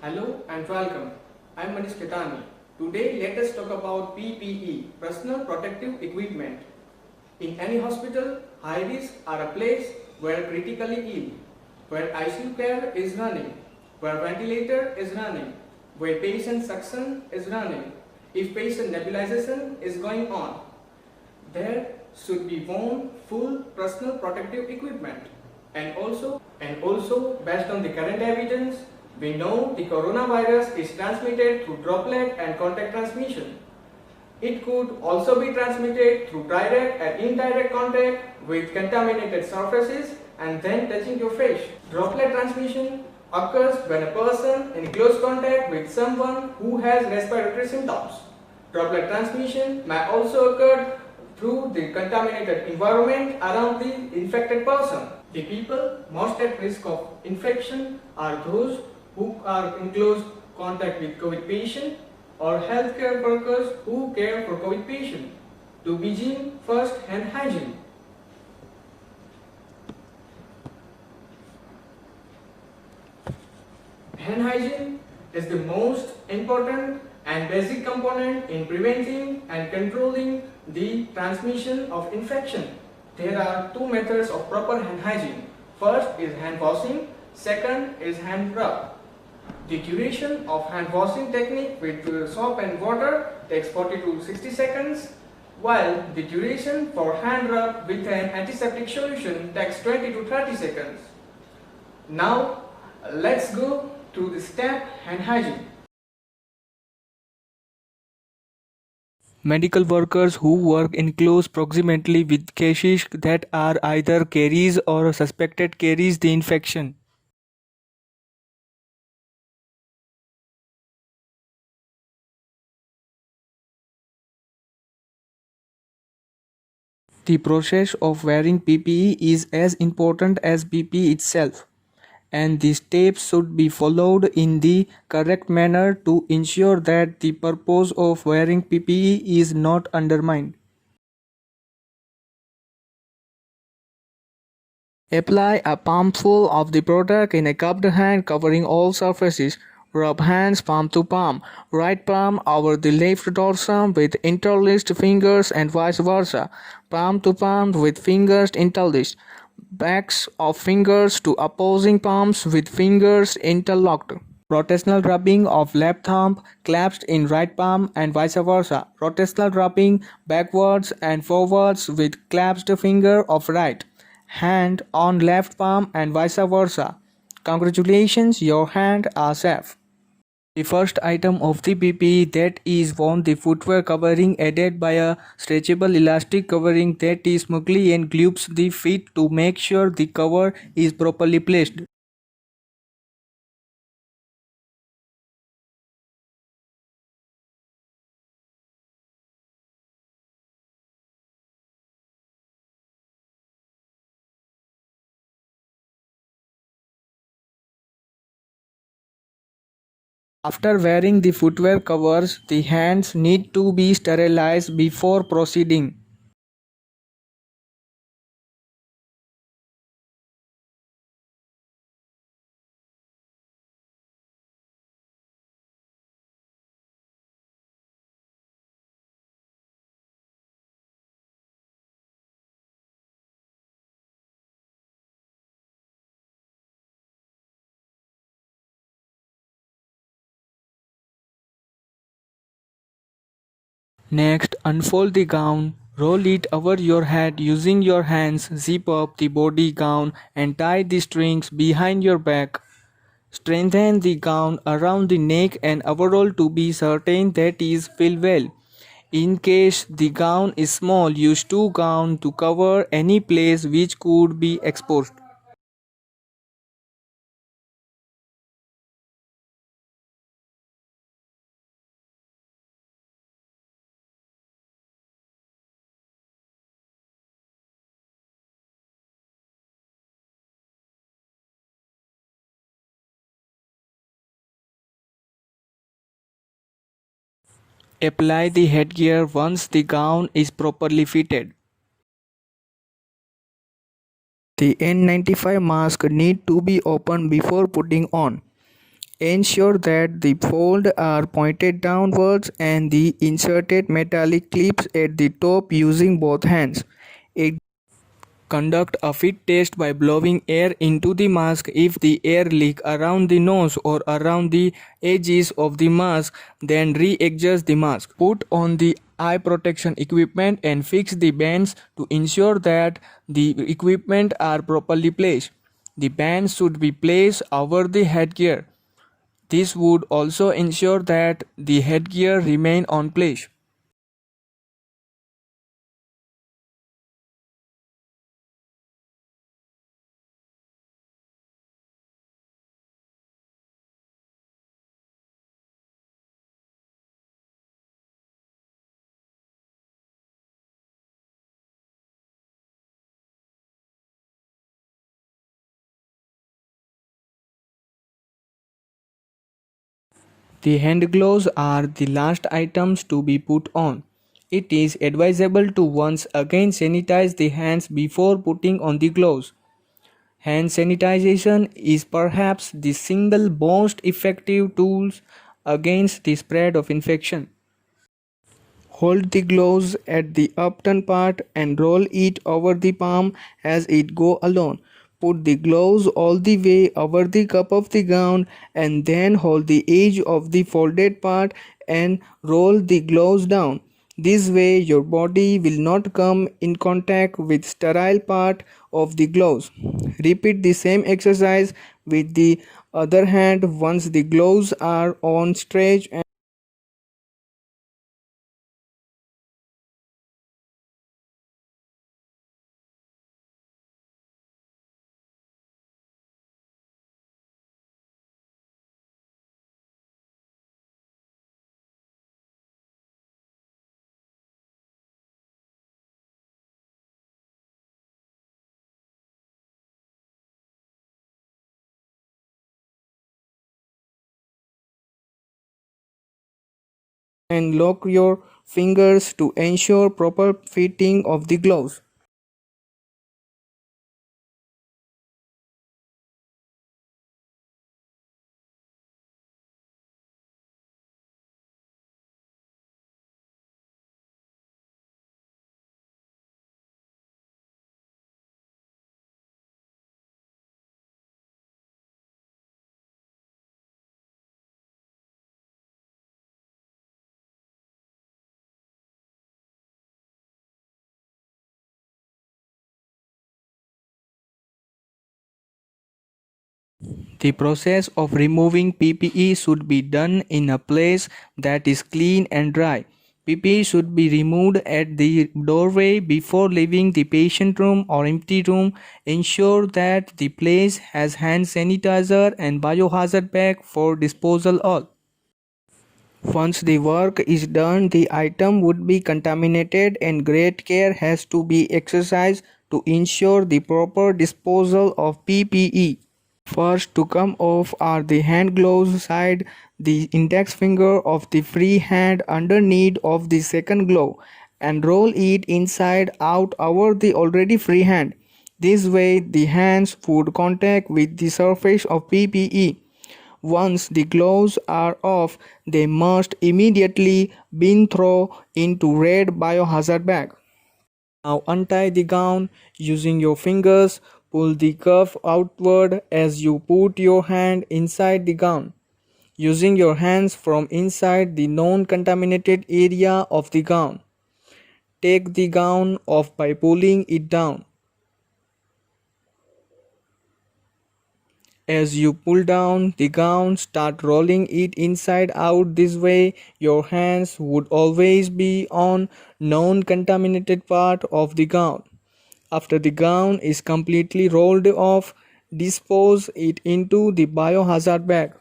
Hello and welcome. I am Manish Ketani. Today let us talk about PPE, Personal Protective Equipment. In any hospital, high risk are a place where critically ill, where ICU care is running, where ventilator is running, where patient suction is running, if patient nebulization is going on. There should be worn full personal protective equipment. And also based on the current evidence, we know the coronavirus is transmitted through droplet and contact transmission. It could also be transmitted through direct and indirect contact with contaminated surfaces and then touching your face. Droplet transmission occurs when a person in close contact with someone who has respiratory symptoms. Droplet transmission may also occur through the contaminated environment around the infected person. The people most at risk of infection are those who are in close contact with COVID patient or healthcare workers who care for COVID patient. To begin, first hand hygiene. Hand hygiene is the most important and basic component in preventing and controlling the transmission of infection. There are two methods of proper hand hygiene. First is hand washing, second is hand rub. The duration of hand washing technique with soap and water takes 40 to 60 seconds, while the duration for hand rub with an antiseptic solution takes 20 to 30 seconds. Now let's go through the step hand hygiene. Medical workers who work in close proximity with cases that are either carries or suspected carries the infection. The process of wearing PPE is as important as PPE itself, and the steps should be followed in the correct manner to ensure that the purpose of wearing PPE is not undermined. Apply a palmful of the product in a cupped hand covering all surfaces. Rub hands palm to palm, right palm over the left dorsum with interlaced fingers and vice versa, palm to palm with fingers interlaced, backs of fingers to opposing palms with fingers interlocked. Rotational rubbing of left thumb clasped in right palm and vice versa. Rotational rubbing backwards and forwards with clasped finger of right hand on left palm and vice versa. Congratulations, your hand are safe. The first item of the PPE that is worn the footwear covering added by a stretchable elastic covering that is smoothly and glues the feet to make sure the cover is properly placed. After wearing the footwear covers, the hands need to be sterilized before proceeding. Next, unfold the gown, roll it over your head using your hands, zip up the body gown and tie the strings behind your back. Strengthen the gown around the neck and overall to be certain that is filled well. In case the gown is small, use two gowns to cover any place which could be exposed. Apply the headgear once the gown is properly fitted. The N95 mask need to be opened before putting on. Ensure that the folds are pointed downwards and the inserted metallic clips at the top using both hands. Conduct a fit test by blowing air into the mask. If the air leaks around the nose or around the edges of the mask, then re-adjust the mask. Put on the eye protection equipment and fix the bands to ensure that the equipment are properly placed. The bands should be placed over the headgear. This would also ensure that the headgear remain on place. The hand gloves are the last items to be put on. It is advisable to once again sanitize the hands before putting on the gloves. Hand sanitization is perhaps the single most effective tool against the spread of infection. Hold the gloves at the upturned part and roll it over the palm as it go along. Put the gloves all the way over the cup of the gown and then hold the edge of the folded part and roll the gloves down. This way your body will not come in contact with sterile part of the gloves. Repeat the same exercise with the other hand once the gloves are on stretch. And lock your fingers to ensure proper fitting of the gloves. The process of removing PPE should be done in a place that is clean and dry. PPE should be removed at the doorway before leaving the patient room or empty room. Ensure that the place has hand sanitizer and biohazard bag for disposal all. Once the work is done, the item would be contaminated and great care has to be exercised to ensure the proper disposal of PPE. First to come off are the hand gloves side, the index finger of the free hand underneath of the second glove and roll it inside out over the already free hand. This way the hands would contact with the surface of PPE. Once the gloves are off, they must immediately be thrown into red biohazard bag. Now untie the gown using your fingers. Pull the cuff outward as you put your hand inside the gown. Using your hands from inside the non-contaminated area of the gown. Take the gown off by pulling it down. As you pull down the gown, start rolling it inside out. This way, your hands would always be on non-contaminated part of the gown. After the gown is completely rolled off, dispose it into the biohazard bag.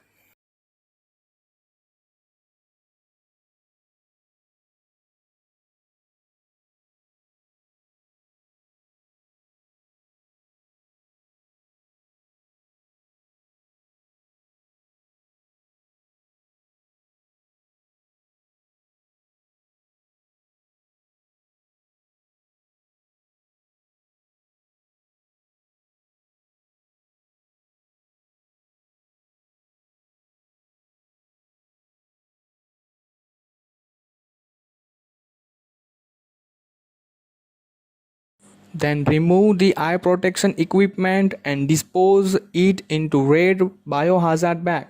Then remove the eye protection equipment and dispose it into red biohazard bag.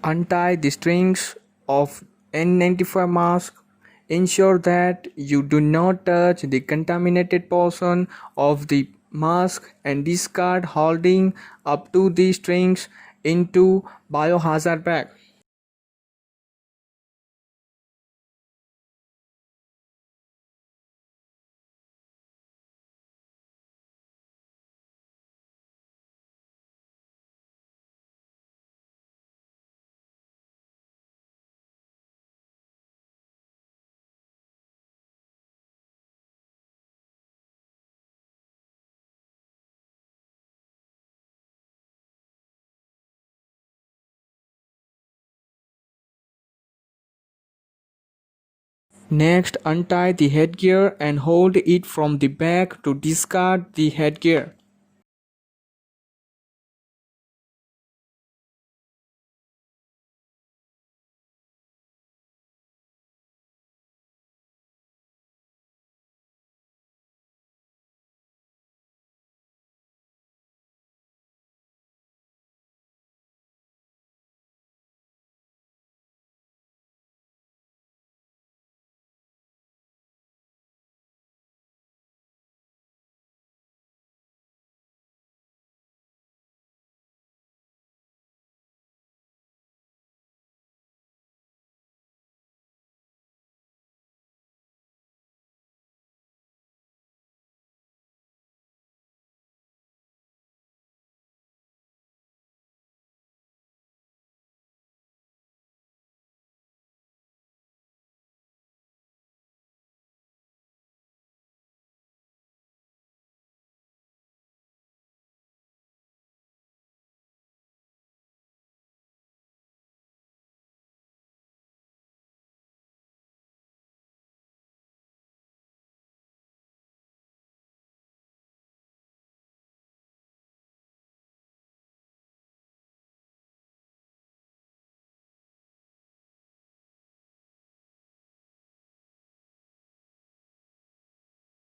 Untie the strings of N95 mask. Ensure that you do not touch the contaminated portion of the mask and discard holding up to the strings into biohazard bag. Next, untie the headgear and hold it from the back to discard the headgear.